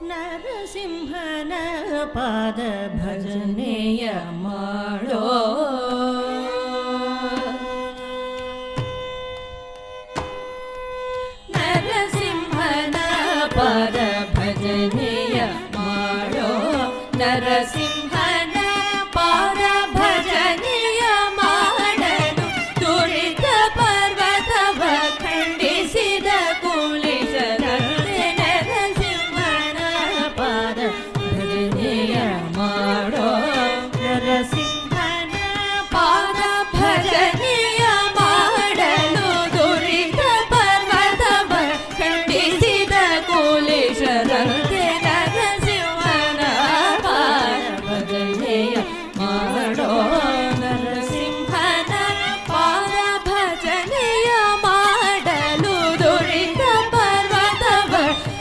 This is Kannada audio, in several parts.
ನರಸಿಂಹನ ಪಾದ ಭಜನೆಯ ಮಾಡೋ ನರಸಿಂಹನ ಪಾದ ಭಜನೆಯ ಮಾಡೋ ನರಸಿಂಹನ ಪಾದ ಭಜನೆಯ ಮಾಡಲು ತುರಿತ ಪರ್ವತವ ಖಂಡಿಸಿದ ಕೂಲಿಸರಂತೆ ನರಸಿಂಹನ ಪಾದ ಭಜನೆಯ ಮಾಡೋ ನರಸಿಂಹನ ಪಾದ ಭಜನೆಯ ಮಾಡಲು ತುರಿತ ಪರ್ವತವ ಖಂಡಿಸಿದ ಕೂಲಿಸರಂತೆ ನರಸಿಂಹನ ಪಾದ ಭಜನೆಯ ಮಾಡೋ ನರಸಿಂಹನ ಪಾದ ಭಜನೆಯ ಮಾಡಲು ದುರಿತ ಪರ್ವತವ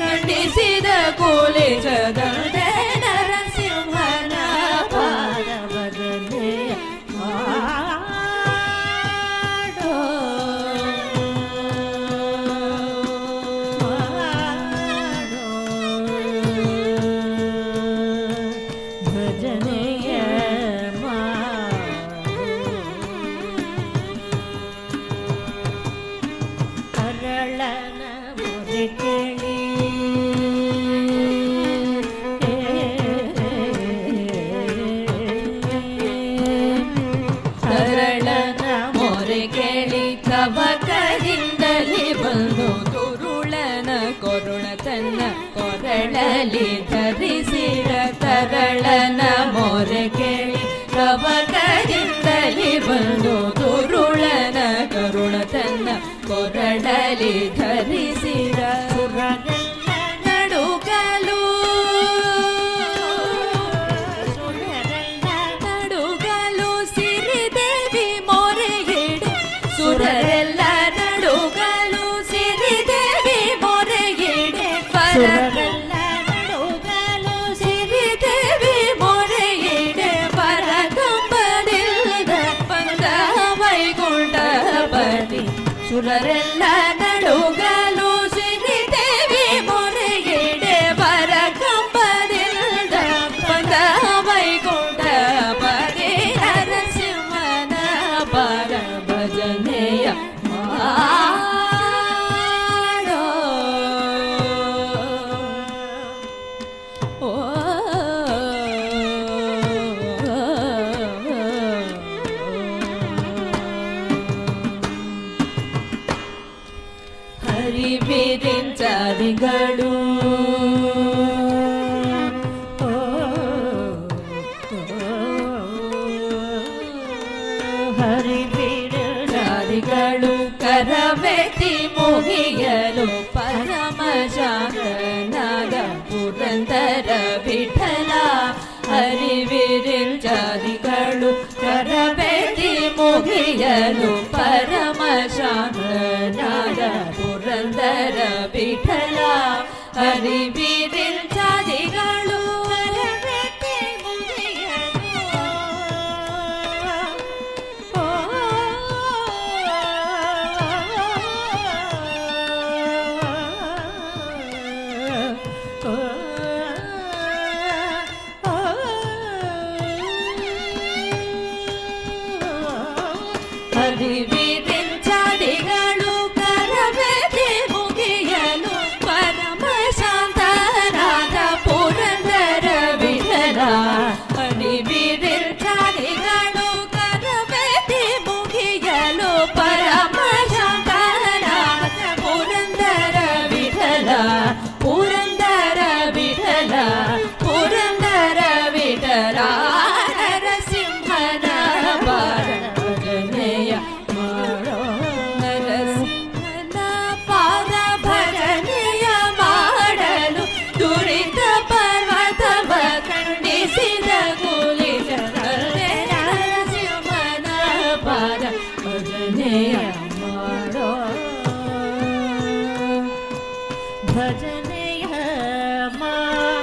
ಖಂಡಿಸಿದ ಕೂಲಿಸದಂತೆ ನರಸಿಂಹನ ಪಾದ ಭಜನೆಯ ಮಾಡೋ ಭಜನೆಯ ಕರಳನ ಮೊರೆ ಕೇಳಿ ಕರಳನ ಮೊರೆ ಕೇಳಿ ಕವಕದಿಂದಲೇ ಬಂದು ತುರುಳನ ಕೊರುಳ ತನ್ನ ಕೊರಳಲಿ ಧರಿಸಿದ ತರಳನ ಮೊರೆ ಕೇಳಿ ಕವಕದಿಂದಲೇ ಬಂದು ತುರುಳನ ಕರುಣ ತನ್ನ ಕೊರಳಲಿ ಧರಿಸಿದ ಸುರರೆಲ್ಲ ನಡುಗಲು ನಡುಗಲು ಸಿರಿದೇವಿ ಮೊರೆಯಿಡು ಸುರರೆಲ್ಲ ನಡುಗಲು ಸಿರಿದೇವಿ ಮೊರೆಯಿಡೆ ಸುರರೆಲ್ಲ ನಡುಗಲು ಸಿರಿದೇವಿ ಮೊರೆಯಿಡೆ ಪರಗಂಬದಿಲ್ಲದ ಬಂದ ವೈಕುಂಠಪತಿ ಸುರರೆಲ್ಲ ನಡುಗಲು ಸಿರಿದೇವಿ ಮೊರೆಯಿಡೆ ಪರಗಂಬದಿಲ್ಲದ ಬಂದ ವೈಕುಂಠಪತಿ ನರಸಿಂಹನ ಪಾದ ಭಜನೆಯ ಮಾಡೋ ಓ ಹರಿಬಿರಿಂಚಾದಿಗಳು ಹರಿಬಿರಿಂಚಾದಿಗಳು ಕರವೆತ್ತಿ ಮುಗಿಯಲು ಪರಮಶಾಂತನಾದ ಪುರಂದರ ವಿಠಲ ಹರಿವಿರಿಂಚಾದಿಗಳು ಕರವೆತ್ತಿ ಮುಗಿಯಲು ಪರಮಶಾಂತನಾದ ಪುರಂದರ ವಿಠಲ ಹರಿವಿರಿಂಚಾದಿಗಳು ಕರವೆತ್ತಿ ಮುಗಿಯಲು ಹರಿವಿರಿಂಚಾದಿಗಳು ಕರವೆತ್ತಿ ಮುಗಿಯಲು ಪರಮಶಾಂತನಾದ ಪುರಂದರ ವಿಠಲ ಹರಿವಿರಿಂಚಾದಿಗಳು ಕರವೆತ್ತಿ ಮುಗಿಯಲು ಪರಮಶಾಂತನಾದ ಪುರಂದರ ವಿಠಲ ಪುರಂದರ ವಿಠಲ ಪುರಂದರ ವಿಠಲ ನರಸಿಂಹನ ಪಾದ ಭಜನೆಯ ಮಾಡೋ ನರಸಿಂಹನ ಪಾದ ಭಜನೆಯ ಮಾಡಲು ದುರಿತ ಪರ್ವತವ ಖಂಡಿಸಿದ ಕೂಲಿಸರಂತೆ ನರಸಿಂಹನ ಪಾದ ಭಜನೆಯ ಮಾಡೋ ಭಜನೆಯ ಮಾಡೋ